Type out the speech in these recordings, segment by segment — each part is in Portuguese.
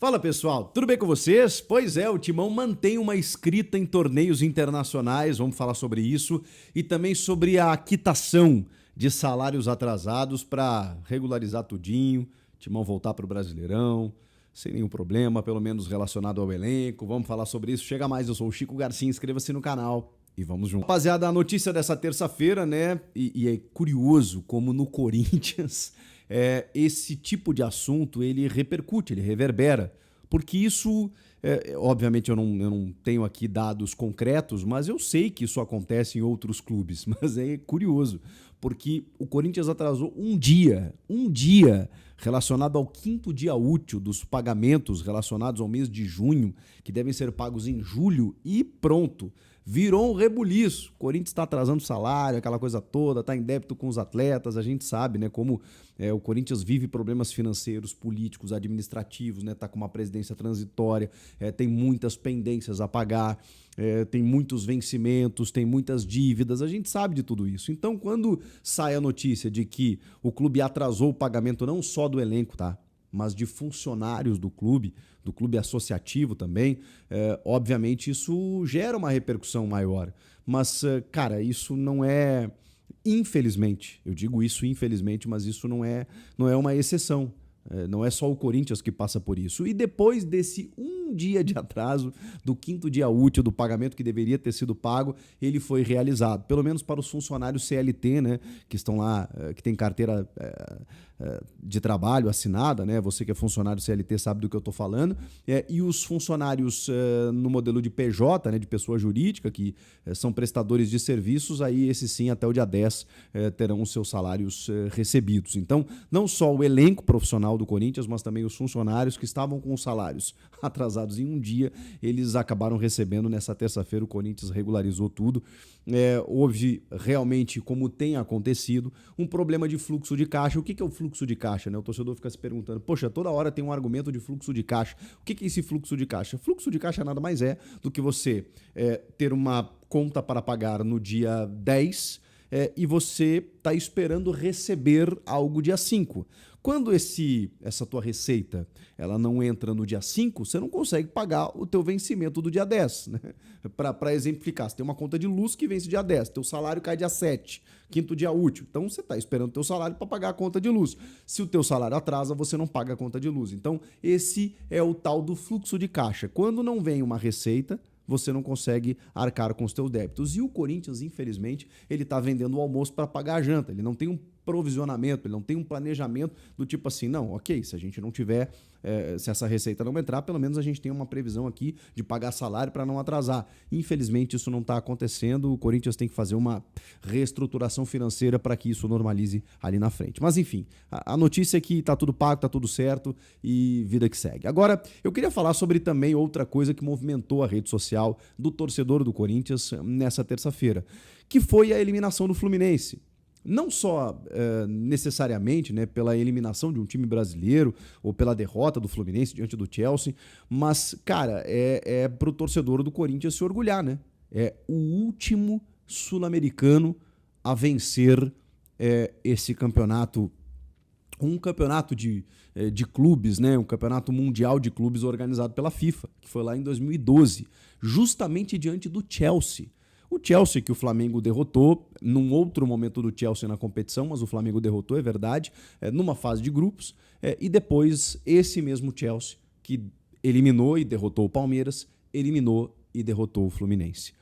Fala pessoal, tudo bem com vocês? Pois é, o Timão mantém uma escrita em torneios internacionais, vamos falar sobre isso, e também sobre a quitação de salários atrasados para regularizar tudinho, Timão voltar para o Brasileirão, sem nenhum problema, pelo menos relacionado ao elenco. Vamos falar sobre isso. Chega mais, eu sou o Chico Garcia, inscreva-se no canal e vamos junto. Rapaziada, a notícia dessa terça-feira, né? E é curioso como no Corinthians esse tipo de assunto ele repercute, ele reverbera. Porque isso, obviamente eu não tenho aqui dados concretos, mas eu sei que isso acontece em outros clubes. Mas é curioso, porque o Corinthians atrasou um dia relacionado ao 5º dia útil dos pagamentos relacionados ao mês de junho, que devem ser pagos em julho, e pronto. Virou um rebuliço. O Corinthians está atrasando salário, aquela coisa toda, está em débito com os atletas. A gente sabe, né, como o Corinthians vive problemas financeiros, políticos, administrativos, né, tá com uma presidência transitória, tem muitas pendências a pagar, tem muitos vencimentos, tem muitas dívidas. A gente sabe de tudo isso. Então, quando sai a notícia de que o clube atrasou o pagamento não só do elenco, tá, mas de funcionários do clube associativo também, obviamente isso gera uma repercussão maior. Mas, cara, isso não é, infelizmente, eu digo isso infelizmente, mas isso não é uma exceção. Não é só o Corinthians que passa por isso. E depois desse um dia de atraso, do 5º dia útil do pagamento que deveria ter sido pago, ele foi realizado. Pelo menos para os funcionários CLT, né, que estão lá, que tem carteira de trabalho assinada, né? Você que é funcionário CLT sabe do que eu estou falando. E os funcionários no modelo de PJ, né, de pessoa jurídica, que são prestadores de serviços, aí esses sim, até o dia 10, terão os seus salários recebidos. Então, não só o elenco profissional do Corinthians, mas também os funcionários que estavam com os salários atrasados em um dia, eles acabaram recebendo nessa terça-feira. O Corinthians regularizou tudo. Houve realmente, como tem acontecido, um problema de fluxo de caixa. O que é o fluxo de caixa, né? O torcedor fica se perguntando, poxa, toda hora tem um argumento de fluxo de caixa. O que é esse fluxo de caixa? Fluxo de caixa nada mais é do que você ter uma conta para pagar no dia 10 e você está esperando receber algo dia 5. Quando essa tua receita ela não entra no dia 5, você não consegue pagar o teu vencimento do dia 10. Né? Para exemplificar, você tem uma conta de luz que vence dia 10, teu salário cai dia 7, 5º dia útil. Então você está esperando o teu salário para pagar a conta de luz. Se o teu salário atrasa, você não paga a conta de luz. Então esse é o tal do fluxo de caixa. Quando não vem uma receita, você não consegue arcar com os teus débitos. E o Corinthians, infelizmente, ele está vendendo o almoço para pagar a janta. Ele não tem um provisionamento, ele não tem um planejamento do tipo assim, não, ok, se a gente não tiver, se essa receita não entrar, pelo menos a gente tem uma previsão aqui de pagar salário para não atrasar. Infelizmente, isso não está acontecendo. O Corinthians tem que fazer uma reestruturação financeira para que isso normalize ali na frente. Mas, enfim, a notícia é que está tudo pago, está tudo certo e vida que segue. Agora, eu queria falar sobre também outra coisa que movimentou a rede social do torcedor do Corinthians nessa terça-feira, que foi a eliminação do Fluminense. Não só necessariamente, né, pela eliminação de um time brasileiro ou pela derrota do Fluminense diante do Chelsea, mas, cara, é pro torcedor do Corinthians se orgulhar, né? É o último sul-americano a vencer esse campeonato, um campeonato de clubes, né? Um campeonato mundial de clubes organizado pela FIFA, que foi lá em 2012, justamente diante do Chelsea. O Chelsea que o Flamengo derrotou num outro momento do Chelsea na competição, mas o Flamengo derrotou, é verdade, numa fase de grupos, e depois esse mesmo Chelsea que eliminou e derrotou o Palmeiras, eliminou e derrotou o Fluminense.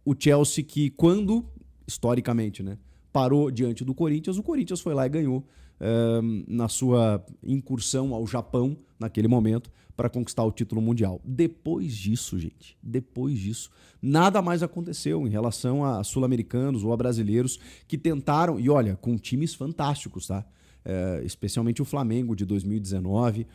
O Chelsea que quando, historicamente, né, parou diante do Corinthians, o Corinthians foi lá e ganhou na sua incursão ao Japão, naquele momento, para conquistar o título mundial. Depois disso, gente, nada mais aconteceu em relação a sul-americanos ou a brasileiros que tentaram, e olha, com times fantásticos, tá? Especialmente o Flamengo de 2019,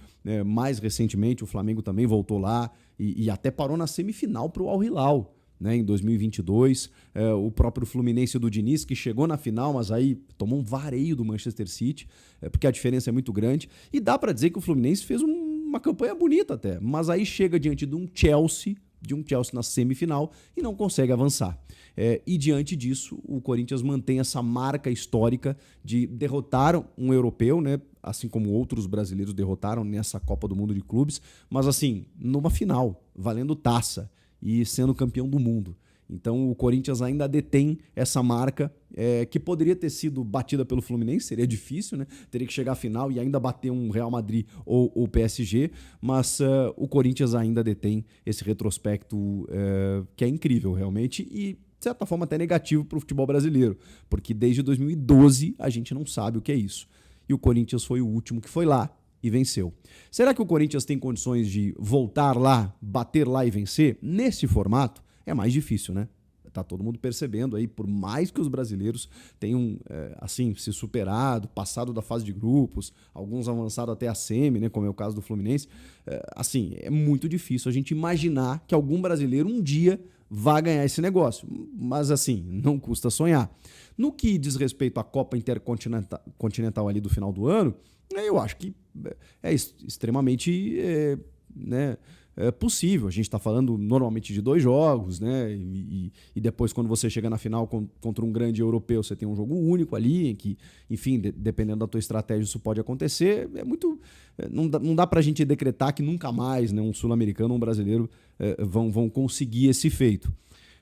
mais recentemente o Flamengo também voltou lá e até parou na semifinal para o Al Hilal, né, em 2022, o próprio Fluminense do Diniz, que chegou na final, mas aí tomou um vareio do Manchester City, porque a diferença é muito grande, e dá para dizer que o Fluminense fez uma campanha bonita até, mas aí chega diante de um Chelsea de um Chelsea na semifinal e não consegue avançar. E diante disso, o Corinthians mantém essa marca histórica de derrotar um europeu, né? Assim como outros brasileiros derrotaram nessa Copa do Mundo de Clubes, mas assim, numa final, valendo taça e sendo campeão do mundo. Então o Corinthians ainda detém essa marca que poderia ter sido batida pelo Fluminense, seria difícil, né? Teria que chegar à final e ainda bater um Real Madrid ou o PSG, mas o Corinthians ainda detém esse retrospecto que é incrível realmente e de certa forma até negativo para o futebol brasileiro, porque desde 2012 a gente não sabe o que é isso. E o Corinthians foi o último que foi lá e venceu. Será que o Corinthians tem condições de voltar lá, bater lá e vencer? Nesse formato é mais difícil, né? Tá todo mundo percebendo aí, por mais que os brasileiros tenham assim se superado, passado da fase de grupos, alguns avançado até a semi, né, como é o caso do Fluminense, assim, é muito difícil a gente imaginar que algum brasileiro um dia vá ganhar esse negócio, mas assim, não custa sonhar. No que diz respeito à Copa Intercontinental ali do final do ano, eu acho que é extremamente possível. A gente está falando normalmente de 2 jogos, né? E depois, quando você chega na final contra um grande europeu, você tem um jogo único ali, em que, enfim, dependendo da tua estratégia, isso pode acontecer. É muito. Não dá para a gente decretar que nunca mais, né, um sul-americano ou um brasileiro vão conseguir esse feito.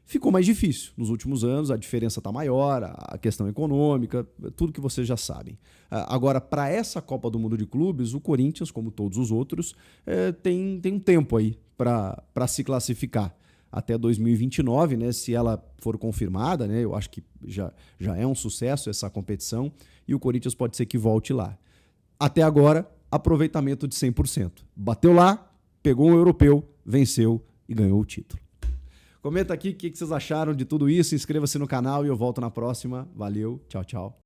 Ficou mais difícil nos últimos anos, a diferença está maior, a questão econômica, tudo que vocês já sabem. Agora, para essa Copa do Mundo de Clubes, o Corinthians, como todos os outros, tem um tempo aí para se classificar. Até 2029, né, se ela for confirmada, né, eu acho que já é um sucesso essa competição e o Corinthians pode ser que volte lá. Até agora, aproveitamento de 100%. Bateu lá, pegou um europeu, venceu e ganhou o título. Comenta aqui o que vocês acharam de tudo isso, inscreva-se no canal e eu volto na próxima. Valeu, tchau, tchau.